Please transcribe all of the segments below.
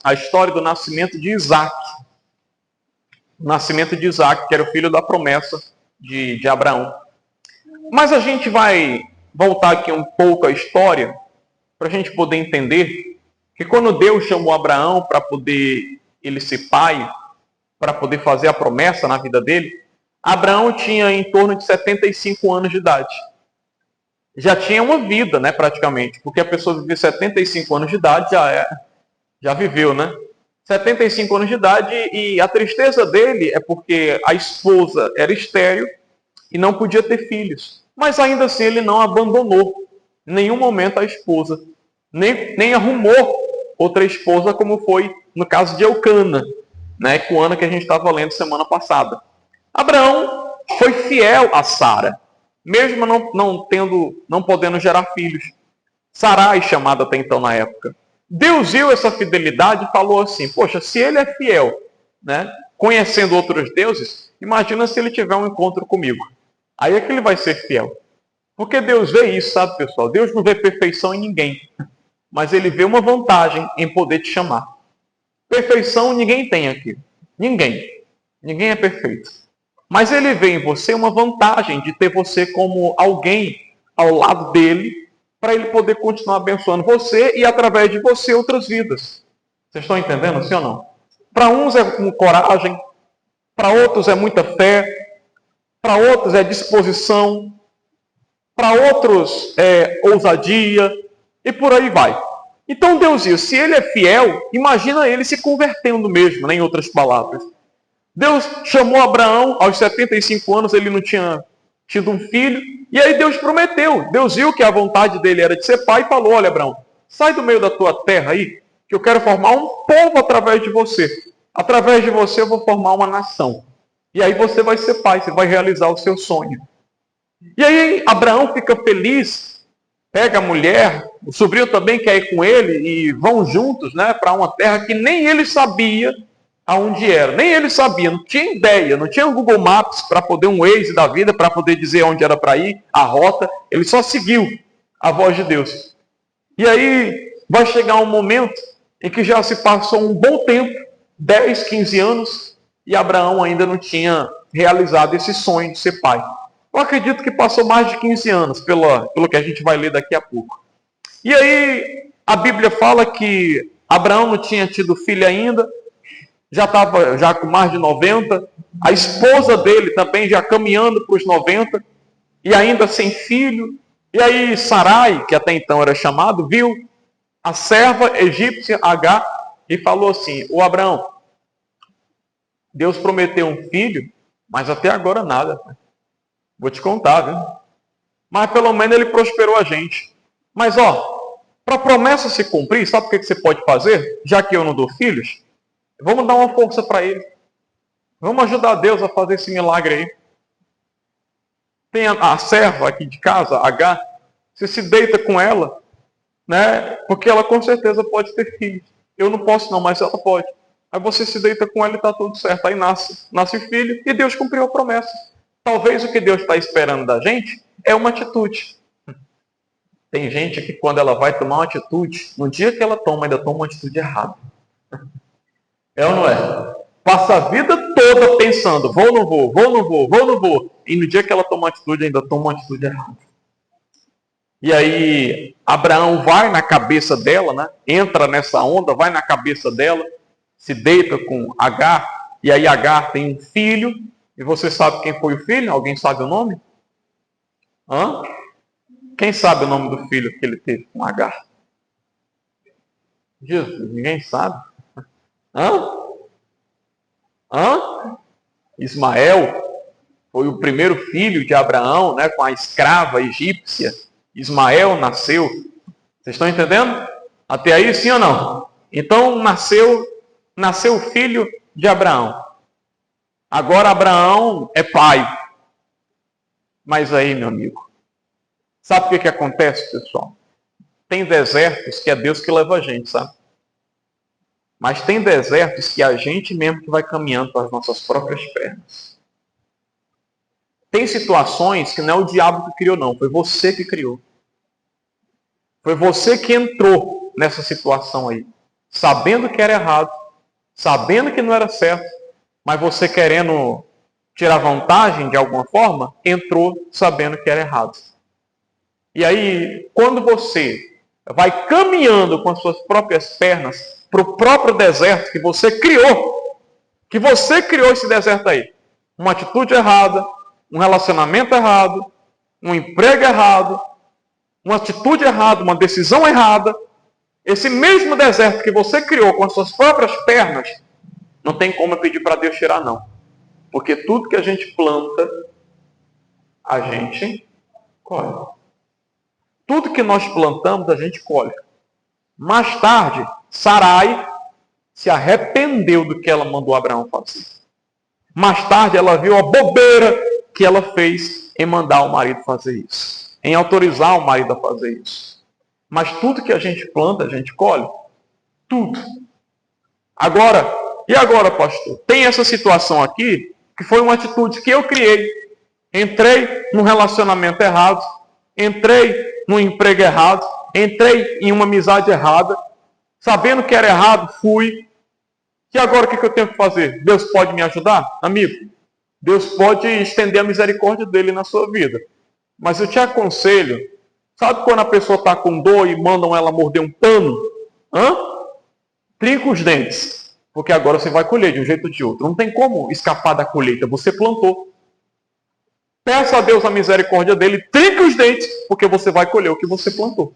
a história do nascimento de Isaac. O nascimento de Isaac, que era o filho da promessa de Abraão. Mas a gente vai voltar aqui um pouco à história, para a gente poder entender que quando Deus chamou Abraão para poder ele ser pai, para poder fazer a promessa na vida dele, Abraão tinha em torno de 75 anos de idade. Já tinha uma vida, né, praticamente, porque a pessoa viver 75 anos de idade já viveu, né? 75 anos de idade, e a tristeza dele é porque a esposa era estéril e não podia ter filhos. Mas ainda assim ele não abandonou em nenhum momento a esposa, nem arrumou outra esposa, como foi no caso de Eucana, né, com Ana, que a gente estava lendo semana passada. Abraão foi fiel a Sara, mesmo não podendo gerar filhos. Sarai, chamada até então na época. Deus viu essa fidelidade e falou assim: poxa, se ele é fiel, né, conhecendo outros deuses, imagina se ele tiver um encontro comigo. Aí é que ele vai ser fiel. Porque Deus vê isso, sabe, pessoal? Deus não vê perfeição em ninguém, mas ele vê uma vantagem em poder te chamar. Perfeição ninguém tem aqui. Ninguém. Ninguém é perfeito. Mas ele vê em você uma vantagem de ter você como alguém ao lado dele, para ele poder continuar abençoando você e, através de você, outras vidas. Vocês estão entendendo, sim ou não? Para uns é com coragem, para outros é muita fé, para outros é disposição, para outros é ousadia, e por aí vai. Então Deus diz, se ele é fiel, imagina ele se convertendo mesmo, né, em outras palavras. Deus chamou Abraão, aos 75 anos ele não tinha tido um filho, e aí Deus prometeu. Deus viu que a vontade dele era de ser pai e falou: olha, Abraão, sai do meio da tua terra aí, que eu quero formar um povo através de você. Através de você eu vou formar uma nação. E aí você vai ser pai, você vai realizar o seu sonho. E aí Abraão fica feliz, pega a mulher, o sobrinho também quer ir com ele, e vão juntos, né, para uma terra que nem ele sabia aonde era. Nem ele sabia, não tinha ideia, não tinha Google Maps para poder um Waze da vida, para poder dizer onde era para ir, a rota. Ele só seguiu a voz de Deus. E aí vai chegar um momento em que já se passou um bom tempo, 10, 15 anos, e Abraão ainda não tinha realizado esse sonho de ser pai. Eu acredito que passou mais de 15 anos, pelo que a gente vai ler daqui a pouco. E aí a Bíblia fala que Abraão não tinha tido filho ainda, já estava com mais de 90, a esposa dele também já caminhando para os 90, e ainda sem filho. E aí Sarai, que até então era chamado, viu a serva egípcia Agar e falou assim: ô Abraão, Deus prometeu um filho, mas até agora nada. Vou te contar, viu? Mas pelo menos ele prosperou a gente. Mas para a promessa se cumprir, sabe o que você pode fazer? Já que eu não dou filhos, vamos dar uma força para ele. Vamos ajudar Deus a fazer esse milagre aí. Tem a serva aqui de casa, Agar, você se deita com ela, né? Porque ela com certeza pode ter filhos. Eu não posso não, mas ela pode. Aí você se deita com ela e está tudo certo. Aí nasce filho e Deus cumpriu a promessa. Talvez o que Deus está esperando da gente é uma atitude. Tem gente que quando ela vai tomar uma atitude, no dia que ela toma, ainda toma uma atitude errada. É ou não é? Passa a vida toda pensando, vou ou não vou, vou ou não vou, vou ou não vou. E no dia que ela toma uma atitude, ainda toma uma atitude errada. E aí, Abraão vai na cabeça dela, né? Entra nessa onda, vai na cabeça dela, se deita com Agar, e aí Agar tem um filho, e você sabe quem foi o filho? Alguém sabe o nome? Hã? Quem sabe o nome do filho que ele teve com Agar? Jesus, ninguém sabe. Ismael foi o primeiro filho de Abraão, né, com a escrava egípcia. Ismael nasceu. Vocês estão entendendo? Até aí, sim ou não? Então, nasceu o filho de Abraão. Agora, Abraão é pai. Mas aí, meu amigo, sabe o que acontece, pessoal? Tem desertos que é Deus que leva a gente, sabe? Mas tem desertos que é a gente mesmo que vai caminhando para as nossas próprias pernas. Tem situações que não é o diabo que criou, não. Foi você que criou. Foi você que entrou nessa situação aí. sabendo que era errado, sabendo que não era certo, mas você querendo tirar vantagem de alguma forma, entrou sabendo que era errado. E aí, quando você vai caminhando com as suas próprias pernas para o próprio deserto que você criou esse deserto aí, uma atitude errada, um relacionamento errado, um emprego errado, uma atitude errada, uma decisão errada, esse mesmo deserto que você criou com as suas próprias pernas, não tem como eu pedir para Deus tirar, não. Porque tudo que a gente planta, a gente colhe. Tudo que nós plantamos, a gente colhe. Mais tarde, Sarai se arrependeu do que ela mandou Abraão fazer. Mais tarde, ela viu a bobeira que ela fez em mandar o marido fazer isso. Em autorizar o marido a fazer isso. Mas tudo que a gente planta, a gente colhe. Tudo. E agora, pastor? Tem essa situação aqui, que foi uma atitude que eu criei. Entrei num relacionamento errado, entrei num emprego errado, entrei em uma amizade errada, sabendo que era errado, fui. E agora o que eu tenho que fazer? Deus pode me ajudar? Amigo, Deus pode estender a misericórdia dele na sua vida. Mas eu te aconselho, sabe quando a pessoa está com dor e mandam ela morder um pano? Trinca os dentes, porque agora você vai colher de um jeito ou de outro. Não tem como escapar da colheita, você plantou. Peça a Deus a misericórdia dele, trinca os dentes, porque você vai colher o que você plantou.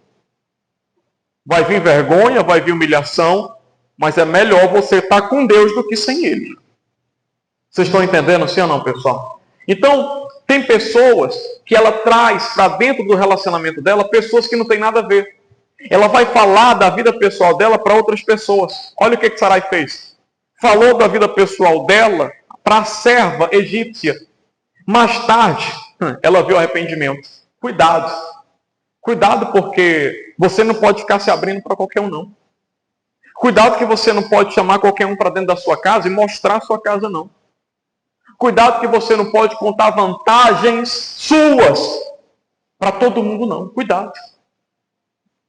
Vai vir vergonha, vai vir humilhação, mas é melhor você estar com Deus do que sem Ele. Vocês estão entendendo, sim ou não, pessoal? Então, tem pessoas que ela traz para dentro do relacionamento dela pessoas que não tem nada a ver. Ela vai falar da vida pessoal dela para outras pessoas. Olha o que Sarai fez. Falou da vida pessoal dela para a serva egípcia. Mais tarde, ela viu arrependimento. Cuidado. Cuidado, porque você não pode ficar se abrindo para qualquer um, não. Cuidado que você não pode chamar qualquer um para dentro da sua casa e mostrar a sua casa, não. Cuidado que você não pode contar vantagens suas para todo mundo, não. Cuidado.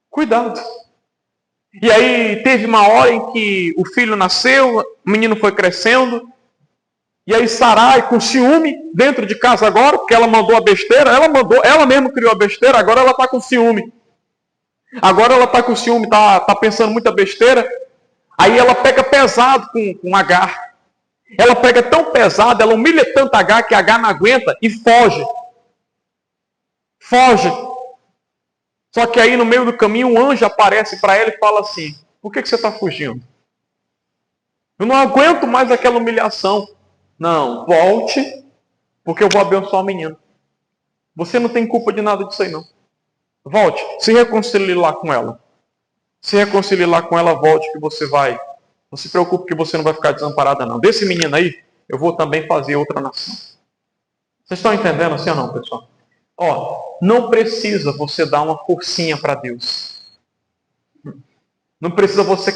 Cuidado. E aí teve uma hora em que o filho nasceu, o menino foi crescendo, e aí Sarai, com ciúme, dentro de casa agora, porque ela mandou a besteira, ela mesma criou a besteira, agora ela está com ciúme. Agora ela está com ciúme, está pensando muita besteira. Aí ela pega pesado com Agar. Ela pega tão pesado, ela humilha tanto Agar que Agar não aguenta e foge. Foge. Só que aí no meio do caminho um anjo aparece para ela e fala assim: por que você está fugindo? Eu não aguento mais aquela humilhação. Não, volte, porque eu vou abençoar o menino. Você não tem culpa de nada disso aí, não. Volte, se reconcilie lá com ela. Se reconcilie lá com ela, volte que você vai. Não se preocupe que você não vai ficar desamparada, não. Desse menino aí, eu vou também fazer outra nação. Vocês estão entendendo assim ou não, pessoal? Não precisa você dar uma forcinha para Deus. Não precisa você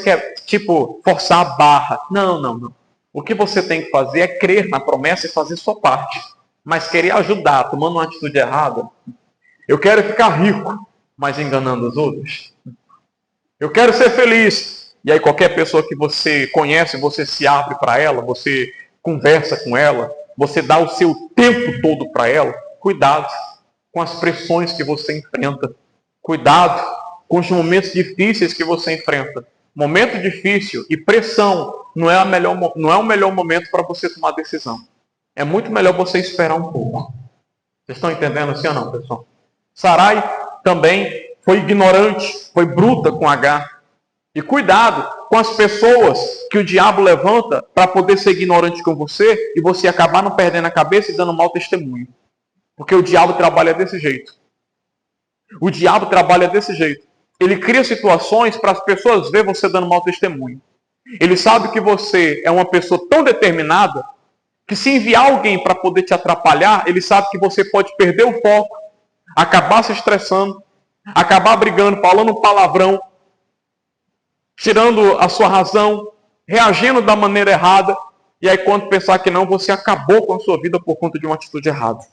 forçar a barra. Não. O que você tem que fazer é crer na promessa e fazer sua parte. Mas querer ajudar, tomando uma atitude errada. Eu quero ficar rico, mas enganando os outros. Eu quero ser feliz. E aí qualquer pessoa que você conhece, você se abre para ela, você conversa com ela, você dá o seu tempo todo para ela. Cuidado com as pressões que você enfrenta. Cuidado com os momentos difíceis que você enfrenta. Momento difícil e pressão não é o melhor momento para você tomar decisão. É muito melhor você esperar um pouco. Vocês estão entendendo assim ou não, pessoal? Sarai também foi ignorante, foi bruta com Agar. E cuidado com as pessoas que o diabo levanta para poder ser ignorante com você e você acabar não perdendo a cabeça e dando mau testemunho. Porque o diabo trabalha desse jeito. O diabo trabalha desse jeito. Ele cria situações para as pessoas verem você dando mau testemunho. Ele sabe que você é uma pessoa tão determinada que se enviar alguém para poder te atrapalhar, ele sabe que você pode perder o foco, acabar se estressando, acabar brigando, falando um palavrão, tirando a sua razão, reagindo da maneira errada, e aí quando pensar que não, você acabou com a sua vida por conta de uma atitude errada.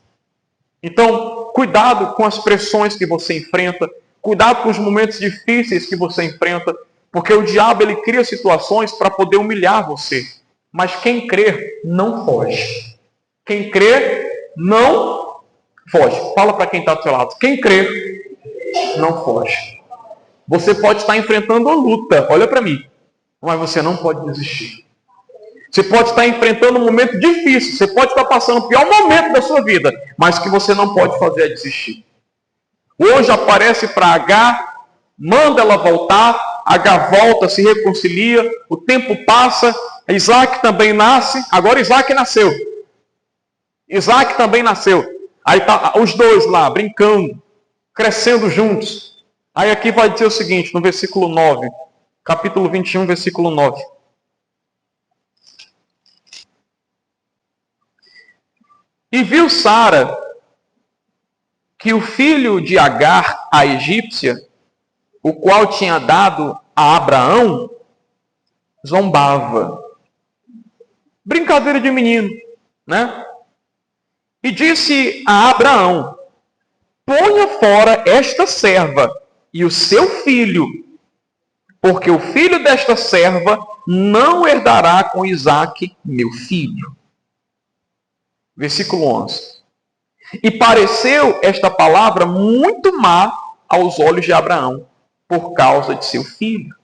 Então, cuidado com as pressões que você enfrenta, cuidado com os momentos difíceis que você enfrenta, Porque o diabo ele cria situações para poder humilhar você. Mas quem crê não foge. Quem crê não foge. Fala para quem está do seu lado. Quem crê não foge. Você pode estar enfrentando uma luta, olha para mim, mas você não pode desistir. Você pode estar enfrentando um momento difícil, você pode estar passando o pior momento da sua vida, mas o que você não pode fazer é desistir. Hoje aparece para H, manda ela voltar, H volta, se reconcilia, o tempo passa, Isaac também nasce, agora Isaac nasceu. Isaac também nasceu. Aí tá os dois lá, brincando, crescendo juntos. Aí aqui vai dizer o seguinte, no versículo 9, capítulo 21, versículo 9. E viu Sara que o filho de Agar, a egípcia, o qual tinha dado a Abraão, zombava. Brincadeira de menino, né? E disse a Abraão, ponha fora esta serva e o seu filho, porque o filho desta serva não herdará com Isaque, meu filho. Versículo 11. E pareceu esta palavra muito má aos olhos de Abraão, por causa de seu filho.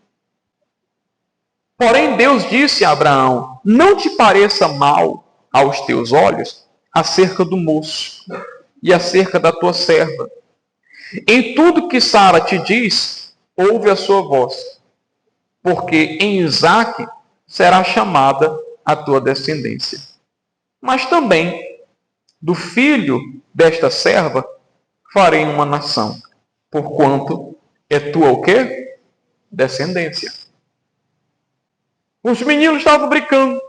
Porém, Deus disse a Abraão, não te pareça mal aos teus olhos acerca do moço e acerca da tua serva. Em tudo que Sara te diz, ouve a sua voz, porque em Isaque será chamada a tua descendência. Mas também do filho desta serva farei uma nação, porquanto é tua o quê? Descendência. Os meninos estavam brincando.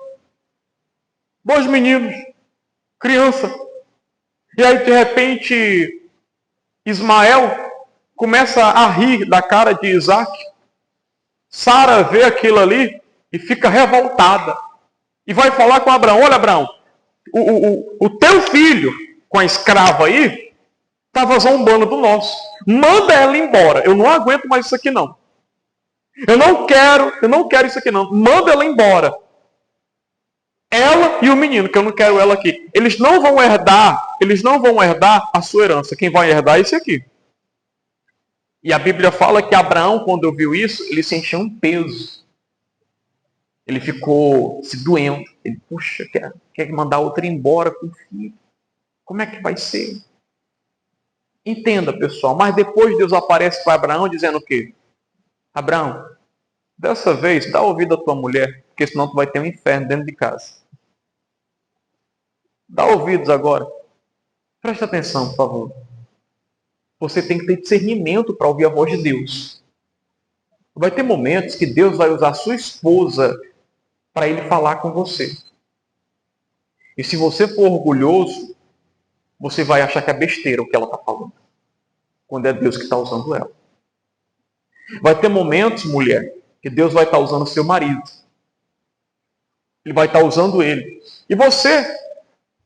Dois meninos, criança. E aí, de repente, Ismael começa a rir da cara de Isaac. Sara vê aquilo ali e fica revoltada. E vai falar com Abraão, olha Abraão, o teu filho com a escrava aí estava zombando do nosso. Manda ela embora. Eu não aguento mais isso aqui não. Eu não quero isso aqui não. Manda ela embora. Ela e o menino, que eu não quero ela aqui. Eles não vão herdar a sua herança. Quem vai herdar é esse aqui. E a Bíblia fala que Abraão, quando ouviu isso, ele sentiu um peso. Ele ficou se doendo. Ele, puxa, quer mandar outra embora com o filho. Como é que vai ser? Entenda, pessoal. Mas depois Deus aparece para Abraão dizendo o quê? Abraão, dessa vez, dá ouvido à tua mulher, porque senão tu vai ter um inferno dentro de casa. Dá ouvidos agora. Presta atenção, por favor. Você tem que ter discernimento para ouvir a voz de Deus. Vai ter momentos que Deus vai usar a sua esposa para ele falar com você. E se você for orgulhoso, você vai achar que é besteira o que ela está falando. Quando é Deus que está usando ela. Vai ter momentos, mulher, que Deus vai estar usando o seu marido. Ele vai estar usando ele. E você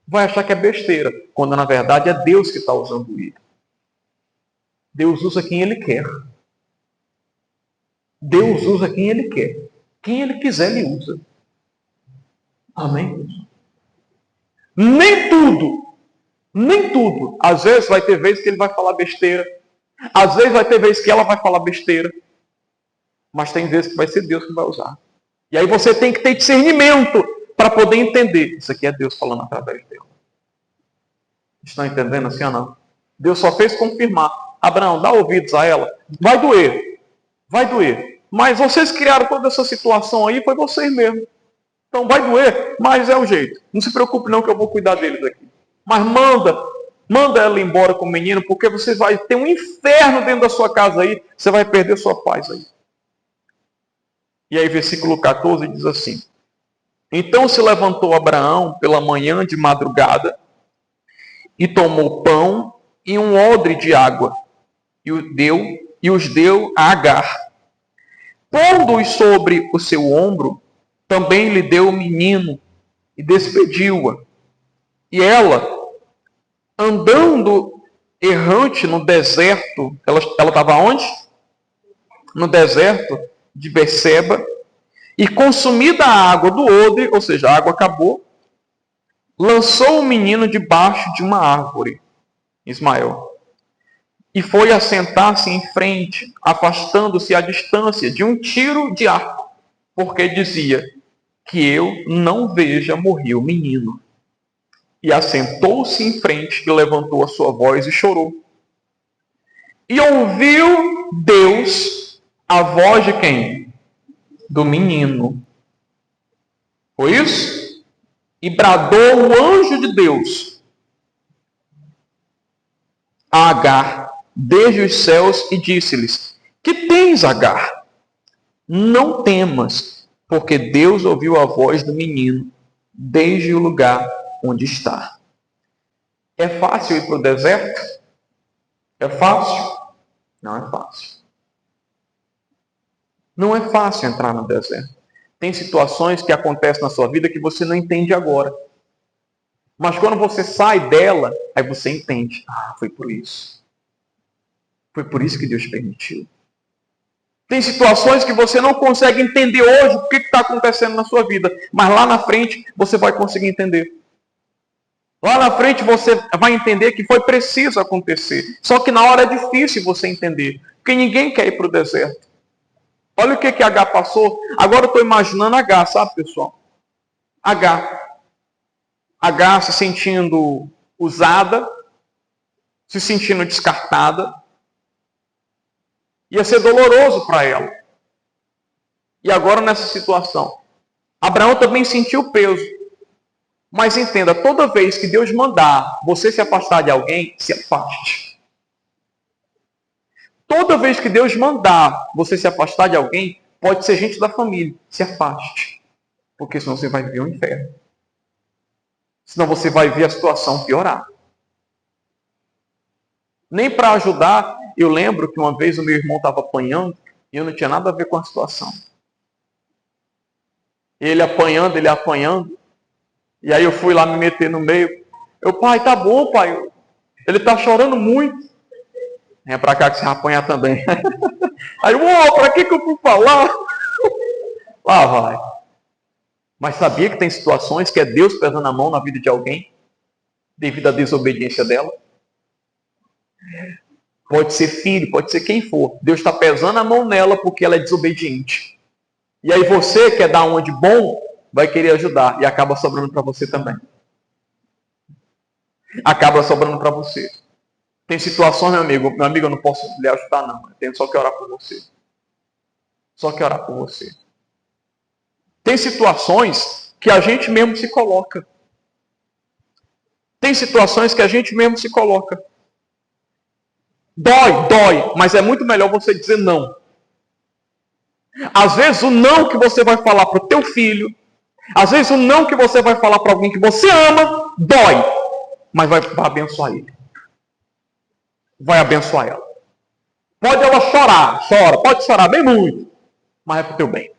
vai achar que é besteira, quando na verdade é Deus que está usando ele. Deus usa quem Ele quer. Deus usa quem Ele quer. Quem Ele quiser, Ele usa. Amém? Nem tudo. Às vezes vai ter vezes que Ele vai falar besteira. Às vezes vai ter vezes que ela vai falar besteira. Mas tem vezes que vai ser Deus que vai usar. E aí você tem que ter discernimento para poder entender. Isso aqui é Deus falando através dela. Estão entendendo assim ou não? Deus só fez confirmar. Abraão, dá ouvidos a ela. Vai doer. Mas vocês criaram toda essa situação aí, foi vocês mesmos. Então vai doer, mas é o jeito. Não se preocupe não que eu vou cuidar deles aqui. Mas manda ela embora com o menino, porque você vai ter um inferno dentro da sua casa aí, você vai perder sua paz aí. E aí versículo 14 diz assim: então se levantou Abraão pela manhã de madrugada, e tomou pão e um odre de água, e os deu a Agar. Pondo-os sobre o seu ombro, também lhe deu o menino, e despediu-a. E ela, andando errante no deserto, ela estava onde? No deserto de Berseba, e consumida a água do odre, ou seja, a água acabou, lançou o menino debaixo de uma árvore, Ismael, e foi assentar-se em frente, afastando-se à distância de um tiro de arco, porque dizia: que eu não veja morrer o menino. E assentou-se em frente e levantou a sua voz e chorou. E ouviu Deus a voz de quem? Do menino. Foi isso? E bradou o anjo de Deus a Agar desde os céus e disse-lhes: que tens, Agar? Não temas, porque Deus ouviu a voz do menino desde o lugar onde está. É fácil ir para o deserto? É fácil? Não é fácil. Não é fácil entrar no deserto. Tem situações que acontecem na sua vida que você não entende agora. Mas quando você sai dela, aí você entende. Ah, foi por isso. Foi por isso que Deus permitiu. Tem situações que você não consegue entender hoje o que está acontecendo na sua vida. Mas lá na frente você vai conseguir entender. Lá na frente você vai entender que foi preciso acontecer. Só que na hora é difícil você entender. Porque ninguém quer ir para o deserto. Olha o que H passou. Agora eu estou imaginando H, sabe, pessoal? H se sentindo usada, se sentindo descartada. Ia ser doloroso para ela. E agora nessa situação, Abraão também sentiu o peso. Mas entenda, toda vez que Deus mandar você se afastar de alguém, se afaste. Toda vez que Deus mandar você se afastar de alguém, pode ser gente da família, se afaste. Porque senão você vai viver um inferno. Senão você vai ver a situação piorar. Nem para ajudar, eu lembro que uma vez o meu irmão estava apanhando e eu não tinha nada a ver com a situação. Ele apanhando. E aí eu fui lá me meter no meio. Pai, tá bom, pai. Ele tá chorando muito. Venha pra cá que você vai apanhar também. Aí, pra que eu fui falar? Lá vai. Mas sabia que tem situações que é Deus pesando a mão na vida de alguém devido à desobediência dela? Pode ser filho, pode ser quem for. Deus está pesando a mão nela porque ela é desobediente. E aí você, quer dar uma de bom, vai querer ajudar. E acaba sobrando para você também. Acaba sobrando para você. Tem situações, meu amigo, eu não posso lhe ajudar, não. Eu tenho só que orar por você. Só que orar por você. Tem situações que a gente mesmo se coloca. Tem situações que a gente mesmo se coloca. Dói, mas é muito melhor você dizer não. Às vezes o não que você vai falar para o teu filho, às vezes o não que você vai falar para alguém que você ama, dói, mas vai abençoar ele. Vai abençoar ela. Pode ela chora, pode chorar bem muito, mas é para o teu bem.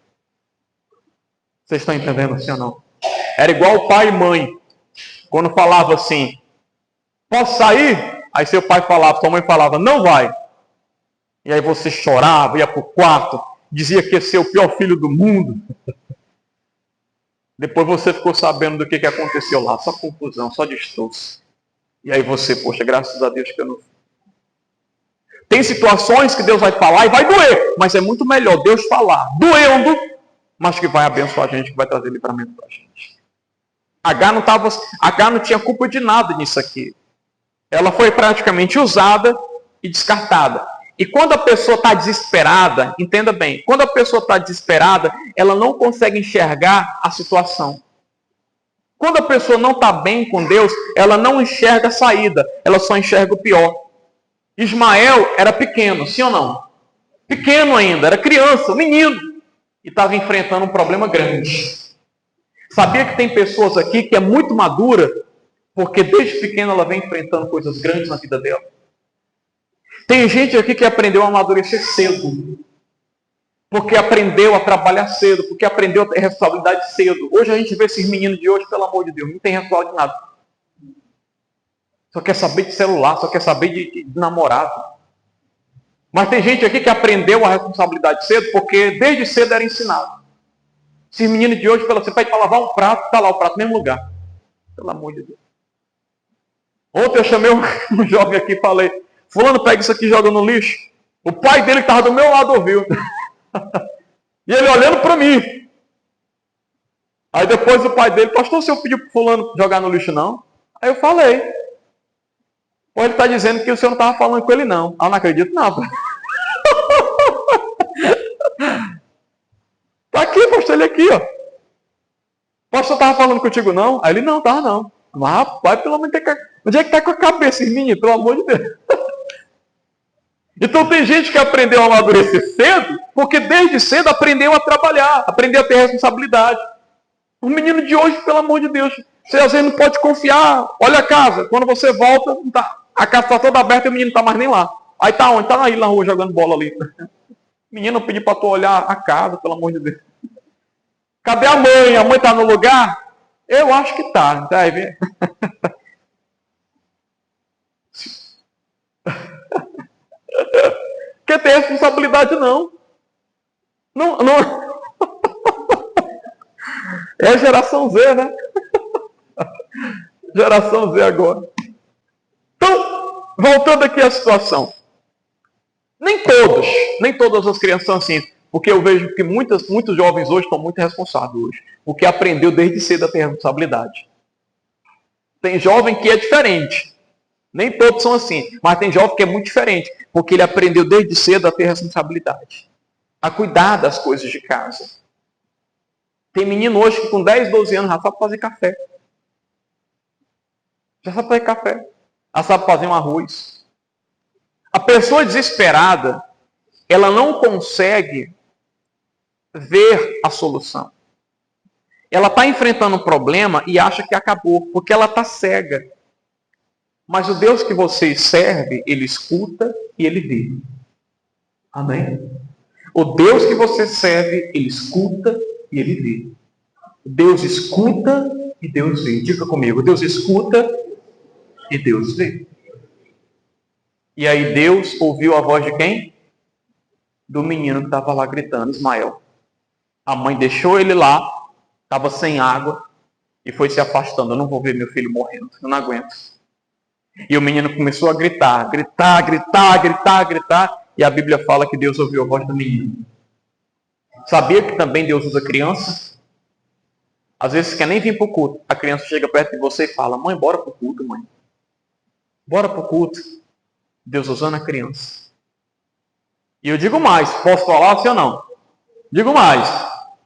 Vocês estão entendendo assim ou não? Era igual pai e mãe, quando falava assim, posso sair? Aí seu pai falava, sua mãe falava, não vai. E aí você chorava, ia para o quarto, dizia que ia ser o pior filho do mundo. Depois você ficou sabendo do que aconteceu lá. Só confusão, só destroço. E aí você, poxa, graças a Deus que eu não... Tem situações que Deus vai falar e vai doer. Mas é muito melhor Deus falar doendo, mas que vai abençoar a gente, que vai trazer livramento para a gente. H não tinha culpa de nada nisso aqui. Ela foi praticamente usada e descartada. E quando a pessoa está desesperada, entenda bem, quando a pessoa está desesperada, ela não consegue enxergar a situação. Quando a pessoa não está bem com Deus, ela não enxerga a saída, ela só enxerga o pior. Ismael era pequeno, sim ou não? Pequeno ainda, era criança, menino, e estava enfrentando um problema grande. Sabia que tem pessoas aqui que é muito madura, porque desde pequena ela vem enfrentando coisas grandes na vida dela. Tem gente aqui que aprendeu a amadurecer cedo. Porque aprendeu a trabalhar cedo. Porque aprendeu a ter responsabilidade cedo. Hoje a gente vê esses meninos de hoje, pelo amor de Deus, não tem responsabilidade de nada. Só quer saber de celular, só quer saber de namorado. Mas tem gente aqui que aprendeu a responsabilidade cedo, porque desde cedo era ensinado. Esses meninos de hoje, você pede para lavar um prato, está lá o prato no mesmo lugar. Pelo amor de Deus. Ontem eu chamei um jovem aqui e falei, fulano, pega isso aqui e joga no lixo. O pai dele que estava do meu lado ouviu. E ele olhando para mim. Aí depois o pai dele, pastor, o senhor pediu para o fulano jogar no lixo não? Aí eu falei. Ou ele está dizendo que o senhor não estava falando com ele não. Ah, eu não acredito não. Tá aqui, pastor, ele aqui, ó. Pastor, estava falando contigo não? Aí ele, não, estava não. Mas rapaz, pelo menos onde é que está com a cabeça, esse menino? Pelo amor de Deus. Então tem gente que aprendeu a amadurecer cedo, porque desde cedo aprendeu a trabalhar, aprendeu a ter responsabilidade. O menino de hoje, pelo amor de Deus, você às vezes não pode confiar. Olha a casa, quando você volta, a casa está toda aberta e o menino não está mais nem lá. Aí está onde? Está aí na rua jogando bola ali. Menino, pedi para tu olhar a casa, pelo amor de Deus. Cadê a mãe? A mãe está no lugar? Eu acho que está. Tá aí, vem. Quer ter responsabilidade não. Não. É a geração Z, né? Geração Z agora. Então, voltando aqui à situação. Nem todas as crianças são assim. Porque eu vejo que muitos jovens hoje estão muito responsáveis hoje. Porque aprendeu desde cedo a ter responsabilidade. Tem jovem que é diferente. Nem todos são assim. Mas tem jovem que é muito diferente. Porque ele aprendeu desde cedo a ter responsabilidade. A cuidar das coisas de casa. Tem menino hoje que com 10, 12 anos já sabe fazer café. Já sabe fazer café. Já sabe fazer um arroz. A pessoa desesperada, ela não consegue ver a solução. Ela está enfrentando um problema e acha que acabou, porque ela está cega. Mas o Deus que você serve, Ele escuta e Ele vê. Amém? O Deus que você serve, Ele escuta e Ele vê. Deus escuta e Deus vê. Diga comigo, Deus escuta e Deus vê. E aí Deus ouviu a voz de quem? Do menino que estava lá gritando, Ismael. A mãe deixou ele lá, estava sem água e foi se afastando. Eu não vou ver meu filho morrendo, eu não aguento. E o menino começou a gritar. E a Bíblia fala que Deus ouviu a voz do menino. Sabia que também Deus usa criança? Às vezes você quer nem vir para o culto. A criança chega perto de você e fala, mãe, bora para o culto, mãe. Bora para o culto. Deus usando a criança. E eu digo mais, posso falar sim ou não? Digo mais,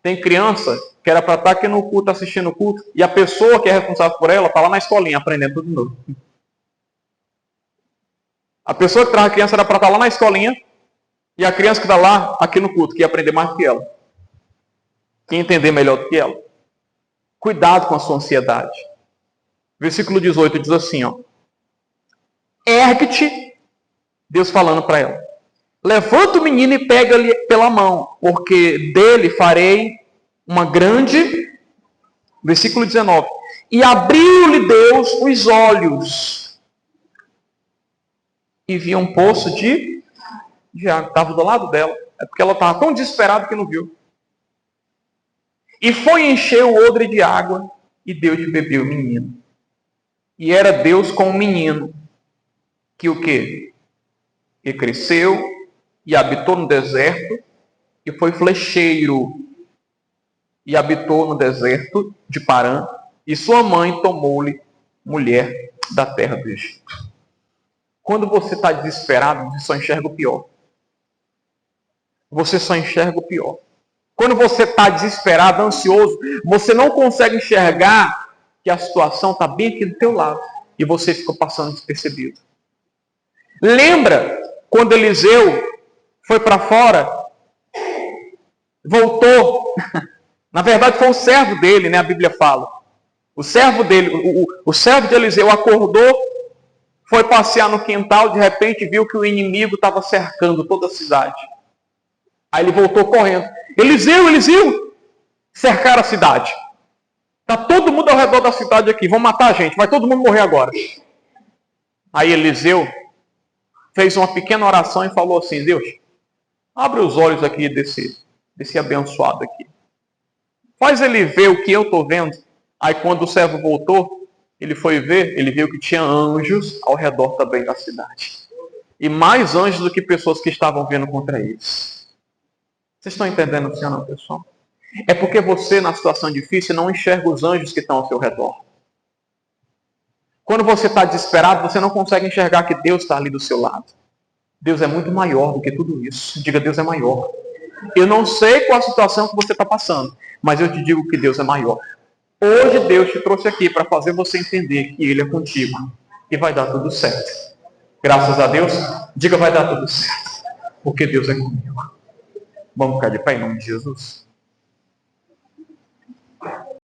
tem criança que era para estar aqui no culto, assistindo o culto, e a pessoa que é responsável por ela está lá na escolinha, aprendendo tudo de novo. A pessoa que traz a criança era para estar lá na escolinha, e a criança que está lá, aqui no culto, que ia aprender mais do que ela. Que ia entender melhor do que ela. Cuidado com a sua ansiedade. Versículo 18 diz assim, ó. Ergue-te, Deus falando para ela. Levanta o menino e pega-lhe pela mão, porque dele farei uma grande... Versículo 19. E abriu-lhe Deus os olhos. E viu um poço de água. Estava do lado dela. É porque ela estava tão desesperada que não viu. E foi encher o odre de água e deu de beber o menino. E era Deus com o menino. Que o quê? Que cresceu e habitou no deserto e foi flecheiro. E habitou no deserto de Parã. E sua mãe tomou-lhe mulher da terra do Egito. Quando você está desesperado, você só enxerga o pior. Você só enxerga o pior. Quando você está desesperado, ansioso, você não consegue enxergar que a situação está bem aqui do teu lado. E você ficou passando despercebido. Lembra quando Eliseu foi para fora? Voltou. Na verdade foi o servo dele, né? A Bíblia fala. O servo dele, o servo de Eliseu acordou, foi passear no quintal, de repente viu que o inimigo estava cercando toda a cidade. Aí ele voltou correndo. Eliseu, cercaram a cidade. Está todo mundo ao redor da cidade aqui, vão matar a gente, vai todo mundo morrer agora. Aí Eliseu fez uma pequena oração e falou assim: Deus, abre os olhos aqui desse abençoado aqui. Faz ele ver o que eu estou vendo. Aí quando o servo voltou, ele foi ver, ele viu que tinha anjos ao redor também da cidade. E mais anjos do que pessoas que estavam vindo contra eles. Vocês estão entendendo o não, pessoal? É porque você, na situação difícil, não enxerga os anjos que estão ao seu redor. Quando você está desesperado, você não consegue enxergar que Deus está ali do seu lado. Deus é muito maior do que tudo isso. Diga, Deus é maior. Eu não sei qual a situação que você está passando, mas eu te digo que Deus é maior. Hoje Deus te trouxe aqui para fazer você entender que Ele é contigo e vai dar tudo certo. Graças a Deus, diga, vai dar tudo certo, porque Deus é comigo. Vamos ficar de pé em nome de Jesus.